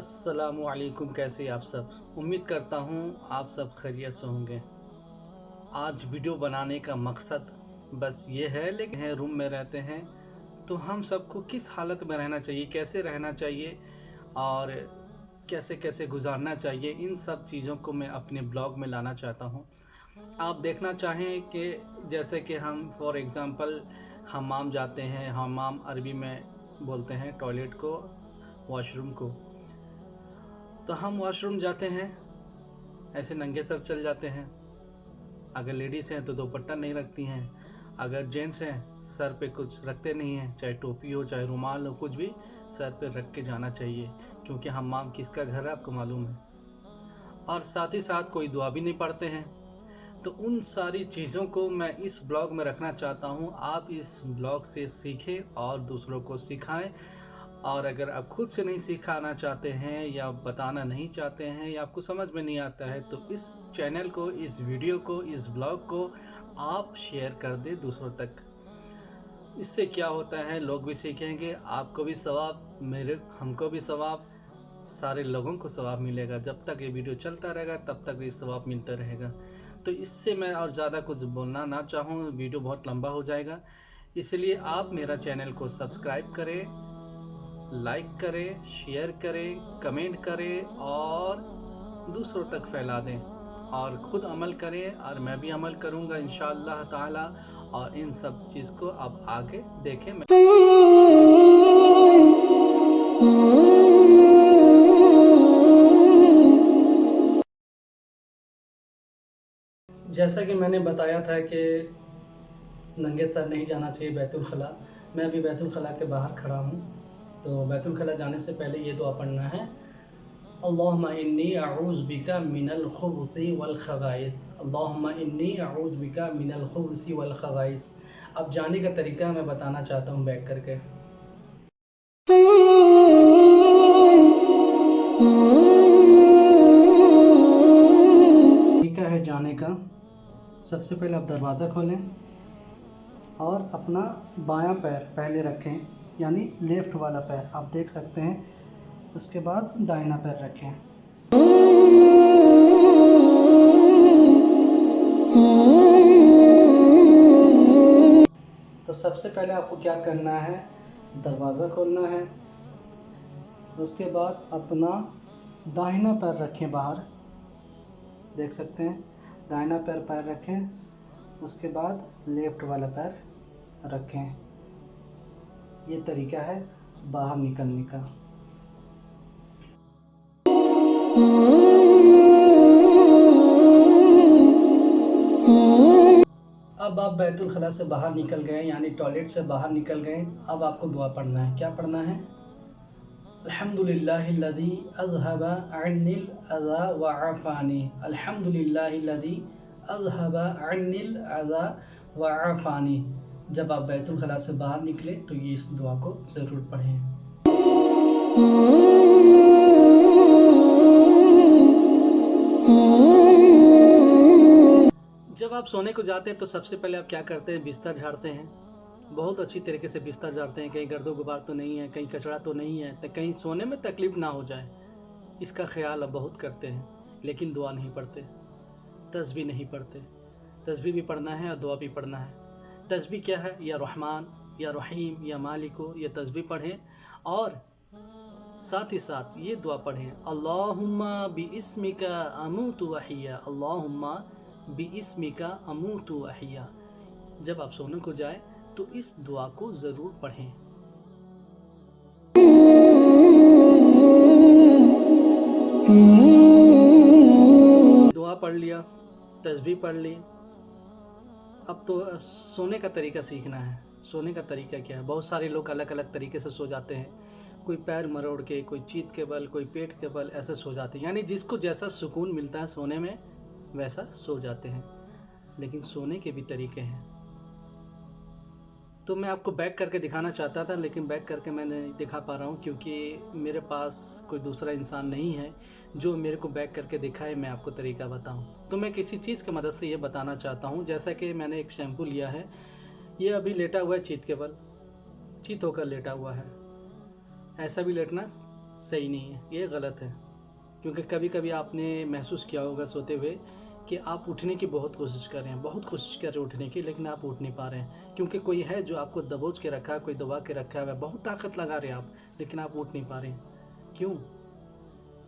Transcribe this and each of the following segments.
अस्सलामुअलैकुम। कैसे आप सब? उम्मीद करता हूँ आप सब खैरियत से होंगे। आज वीडियो बनाने का मकसद बस ये है, लेकिन रूम में रहते हैं तो हम सबको किस हालत में रहना चाहिए, कैसे रहना चाहिए और कैसे कैसे गुजारना चाहिए, इन सब चीज़ों को मैं अपने ब्लॉग में लाना चाहता हूँ। आप देखना चाहें कि जैसे कि हम फॉर एग्ज़ाम्पल हमाम जाते हैं। हमाम अरबी में बोलते हैं टॉयलेट को, वॉशरूम को। तो हम वॉशरूम जाते हैं, ऐसे नंगे सर चल जाते हैं। अगर लेडीज़ हैं तो दुपट्टा नहीं रखती हैं, अगर जेंट्स हैं सर पे कुछ रखते नहीं हैं, चाहे टोपी हो चाहे रुमाल हो, कुछ भी सर पे रख के जाना चाहिए, क्योंकि हमाम किसका घर है आपको मालूम है। और साथ ही साथ कोई दुआ भी नहीं पढ़ते हैं। तो उन सारी चीज़ों को मैं इस ब्लॉग में रखना चाहता हूँ। आप इस ब्लॉग से सीखें और दूसरों को सिखाएं। और अगर आप खुद से नहीं सिखाना चाहते हैं या बताना नहीं चाहते हैं या आपको समझ में नहीं आता है, तो इस चैनल को, इस वीडियो को, इस ब्लॉग को आप शेयर कर दें दूसरों तक। इससे क्या होता है, लोग भी सीखेंगे, आपको भी सवाब, हमको भी सवाब, सारे लोगों को सवाब मिलेगा। जब तक ये वीडियो चलता रहेगा तब तक ये सवाब मिलता रहेगा। तो इससे मैं और ज़्यादा कुछ बोलना ना चाहूँ, वीडियो बहुत लंबा हो जाएगा। इसलिए आप मेरा चैनल को सब्सक्राइब करें, लाइक करें, शेयर करें, कमेंट करें और दूसरों तक फैला दें और ख़ुद अमल करें। और मैं भी अमल करूँगा इंशाअल्लाह ताला। और इन सब चीज़ को अब आगे देखें। जैसा कि मैंने बताया था कि नंगे सर नहीं जाना चाहिए बैतुल खला। मैं अभी बैतुल खला के बाहर खड़ा हूँ। तो बैतुल खला जाने से पहले ये दुआ पढ़ना है, अल्लाहुम्मा इन्नी अऊज़ु बिका मिनल खुबुसी वल खबाइस। अल्लाहुम्मा इन्नी अऊज़ु बिका मिनल खुबुसी वल खबाइस। अब जाने का तरीका मैं बताना चाहता हूँ बैठ करके। तरीका है जाने का, सबसे पहले आप दरवाज़ा खोलें और अपना बायां पैर पहले रखें, यानी लेफ़्ट वाला पैर आप देख सकते हैं। उसके बाद दाहिना पैर रखें। तो सबसे पहले आपको क्या करना है, दरवाज़ा खोलना है। उसके बाद अपना दाहिना पैर रखें बाहर, देख सकते हैं, दाहिना पैर रखें। उसके बाद लेफ़्ट वाला पैर रखें। ये तरीका है बाहर निकलने का। अब आप बैतुल खला से बाहर निकल गए, यानी टॉयलेट से बाहर निकल गए। अब आपको दुआ पढ़ना है। क्या पढ़ना है? अल्हम्दुलिल्लाहिल्लज़ी अज़हबा अन्निल अज़ा व आफ़ानी। अल्हम्दुलिल्लाहिल्लज़ी अज़हबा अन्निल अज़ा व आफ़ानी। जब आप बैतुल खला से बाहर निकले तो ये इस दुआ को ज़रूर पढ़ें। जब आप सोने को जाते हैं तो सबसे पहले आप क्या करते हैं, बिस्तर झाड़ते हैं। बहुत अच्छी तरीके से बिस्तर झाड़ते हैं, कहीं गर्दो गुबार तो नहीं है, कहीं कचरा तो नहीं है, तो कहीं सोने में तकलीफ़ ना हो जाए, इसका ख्याल अब बहुत करते हैं। लेकिन दुआ नहीं पढ़ते, तस्बीह नहीं पढ़ते। तस्बीह भी पढ़ना है और दुआ भी पढ़ना है। तस्बीह क्या है? या रहमान, या रहीम, या मालिको, ये तस्बीह पढ़ें। और साथ ही साथ ये दुआ पढ़ें, अल्लाहुम्मा बिइस्मिका अमूतु व अहिया। अल्लाहुम्मा बिइस्मिका अमूतु व अहिया। जब आप सोने को जाए तो इस दुआ को ज़रूर पढ़ें। दुआ पढ़ लिया, तस्बीह पढ़ ली। अब तो सोने का तरीका सीखना है। सोने का तरीका क्या है? बहुत सारे लोग अलग अलग तरीके से सो जाते हैं। कोई पैर मरोड़ के, कोई चीत के बल, कोई पेट के बल, ऐसे सो जाते हैं। यानी जिसको जैसा सुकून मिलता है सोने में वैसा सो जाते हैं। लेकिन सोने के भी तरीके हैं। तो मैं आपको बैक करके दिखाना चाहता था, लेकिन बैक करके मैं नहीं दिखा पा रहा हूँ, क्योंकि मेरे पास कोई दूसरा इंसान नहीं है जो मेरे को बैक करके दिखाए, मैं आपको तरीका बताऊँ। तो मैं किसी चीज़ की मदद से ये बताना चाहता हूँ। जैसा कि मैंने एक शैम्पू लिया है, ये अभी लेटा हुआ है चीत के बल, चित होकर लेटा हुआ है। ऐसा भी लेटना सही नहीं है, ये गलत है। क्योंकि कभी कभी आपने महसूस किया होगा सोते हुए कि आप उठने की बहुत कोशिश कर रहे हैं, बहुत कोशिश कर रहे हैं उठने की, लेकिन आप उठ नहीं पा रहे हैं, क्योंकि कोई है जो आपको दबोच के रखा है, कोई दबा के रखा है, बहुत ताकत लगा रहे हैं आप, लेकिन आप उठ नहीं पा रहे हैं। क्यों?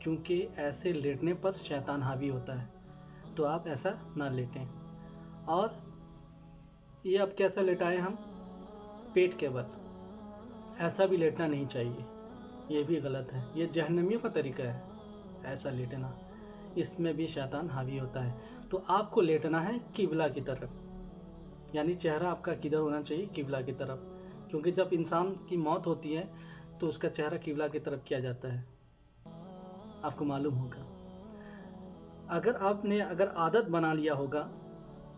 क्योंकि ऐसे लेटने पर शैतान हावी होता है। तो आप ऐसा ना लेटें। और ये अब कैसा लेटाएं हम? पेट के बल। ऐसा भी लेटना नहीं चाहिए, ये भी गलत है, ये जहन्नमियों का तरीका है ऐसा लेटना, इसमें भी शैतान हावी होता है। तो आपको लेटना है किबला की तरफ, यानी चेहरा आपका किधर होना चाहिए? किबला की तरफ। क्योंकि जब इंसान की मौत होती है तो उसका चेहरा किबला की तरफ किया जाता है, आपको मालूम होगा। अगर आदत बना लिया होगा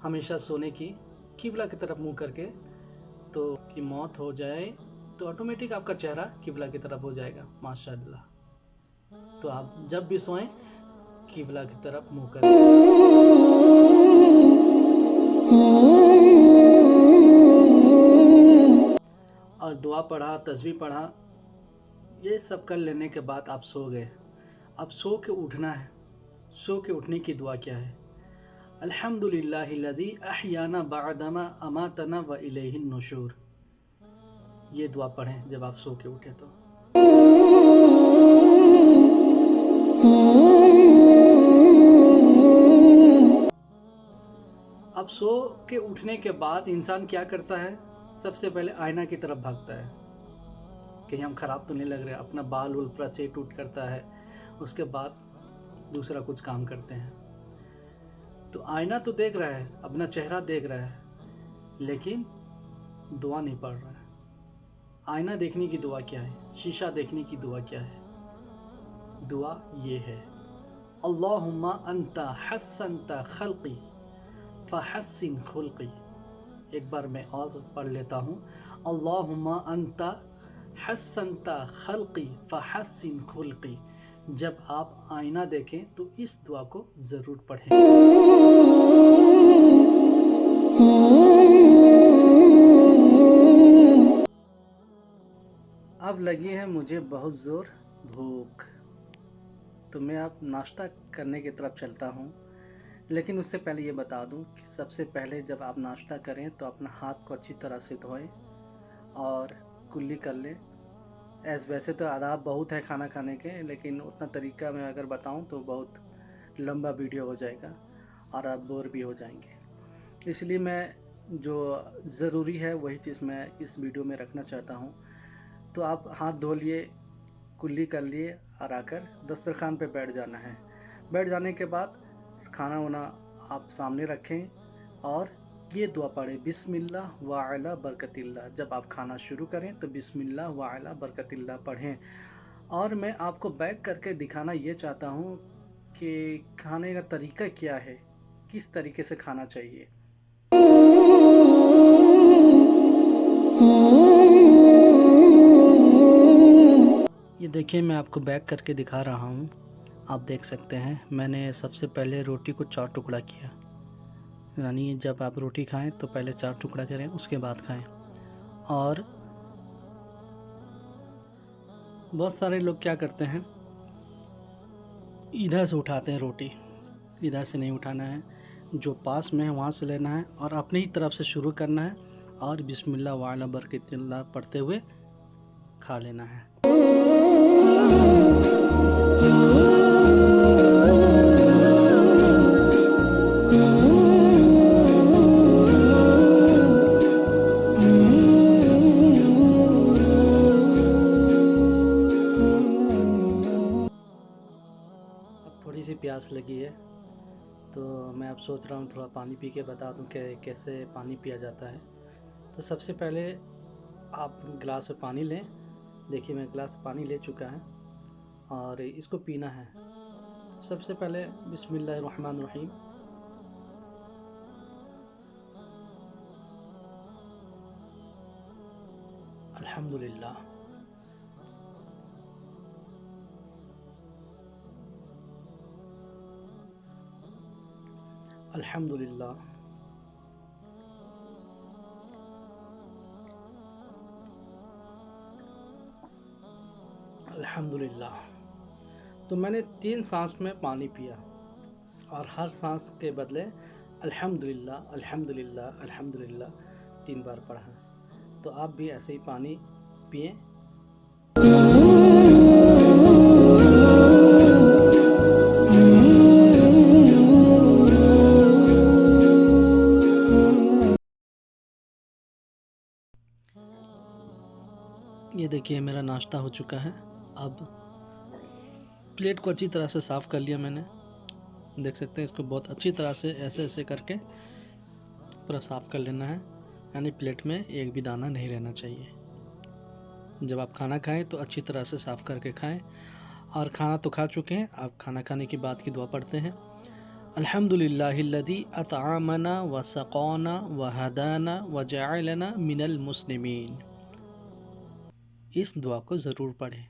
हमेशा सोने की किबला की तरफ मुंह करके, तो कि मौत हो जाए तो ऑटोमेटिक आपका चेहरा किबला की तरफ हो जाएगा, माशाअल्लाह। तो आप जब भी सोएं किबला की तरफ मुंह करें। और दुआ पढ़ा, तस्बीह पढ़ा, ये सब कर लेने के बाद आप सो गए। अब सो के उठना है। सो के उठने की दुआ क्या है? अल्हम्दुलिल्लाहिल्लज़ी अहयाना बअदमा अमातना व इलैहिन नुशूर। ये दुआ पढ़ें जब आप सो के उठे तो। अब सो के उठने के बाद इंसान क्या करता है? सबसे पहले आईना की तरफ भागता है, कहीं हम खराब तो नहीं लग रहे, अपना बाल उल पूरा सेट उट करता है, उसके बाद दूसरा कुछ काम करते हैं। तो आईना तो देख रहा है, अपना चेहरा देख रहा है, लेकिन दुआ नहीं पढ़ रहा है। आईना देखने की दुआ क्या है? शीशा देखने की दुआ क्या है? दुआ ये है, अल्लाहुम्मा अंता हस्सनता खल्क़ी फहस्सिन खुल्क़ी। एक बार मैं और पढ़ लेता हूँ, अल्लाहुम्मा अंता हस्सनता खल्क़ी फहस्सिन खुल्क़ी। जब आप आईना देखें तो इस दुआ को ज़रूर पढ़ें। अब लगी है मुझे बहुत ज़ोर भूख, तो मैं अब नाश्ता करने की तरफ चलता हूँ। लेकिन उससे पहले ये बता दूँ कि सबसे पहले जब आप नाश्ता करें तो अपना हाथ को अच्छी तरह से धोएं और कुल्ली कर लें। वैसे तो आदाब बहुत है खाना खाने के, लेकिन उतना तरीका मैं अगर बताऊं तो बहुत लंबा वीडियो हो जाएगा और आप बोर भी हो जाएंगे। इसलिए मैं जो ज़रूरी है वही चीज़ मैं इस वीडियो में रखना चाहता हूं। तो आप हाथ धो लिए, कुल्ली कर लिए और आकर दस्तरखान पे बैठ जाना है। बैठ जाने के बाद खाना वाना आप सामने रखें और ये दुआ पढ़ें, बिस्मिल्लाह व अला बरकतिल्लाह। जब आप खाना शुरू करें तो बिस्मिल्लाह व अला बरकतिल्लाह पढ़ें। और मैं आपको बैक करके दिखाना ये चाहता हूँ कि खाने का तरीका क्या है, किस तरीके से खाना चाहिए। ये देखिए, मैं आपको बैक करके दिखा रहा हूँ। आप देख सकते हैं मैंने सबसे पहले रोटी को 4 टुकड़ा किया, यानी जब आप रोटी खाएं तो पहले 4 टुकड़ा करें उसके बाद खाएं। और बहुत सारे लोग क्या करते हैं, इधर से उठाते हैं रोटी, इधर से नहीं उठाना है, जो पास में है वहाँ से लेना है और अपनी ही तरफ से शुरू करना है और बिस्मिल्लाह व अला बरकतिल्लाह पढ़ते हुए खा लेना है। अब थोड़ी सी प्यास लगी है तो मैं अब सोच रहा हूँ थोड़ा पानी पी के बता दूँ कि कैसे पानी पिया जाता है। तो सबसे पहले आप गिलास में पानी लें। देखिए मैं गिलास पानी ले चुका है और इसको पीना है। सबसे पहले बिस्मिल्लाहिर्रहमानिर्रहीम। अल्हम्दुलिल्लाह। अल्हम्दुलिल्लाह। अल्हम्दुलिल्लाह। तो मैंने 3 सांस में पानी पिया और हर सांस के बदले अल्हम्दुलिल्लाह अल्हम्दुलिल्लाह अल्हम्दुलिल्लाह 3 बार पढ़ा। तो आप भी ऐसे ही पानी पिएं। ये देखिए मेरा नाश्ता हो चुका है। अब प्लेट को अच्छी तरह से साफ़ कर लिया मैंने। देख सकते हैं इसको बहुत अच्छी तरह से ऐसे ऐसे करके पूरा साफ़ कर लेना है, यानी प्लेट में एक भी दाना नहीं रहना चाहिए। जब आप खाना खाएं तो अच्छी तरह से साफ़ करके खाएं। और खाना तो खा चुके हैं, आप खाना खाने के बाद की दुआ पढ़ते हैं। अल्हम्दुलिल्लाहिल्लज़ी अतआमना व सक़ाना व हदाना व जअलना मिनल मुस्लिमीन। इस दुआ को ज़रूर पढ़ें।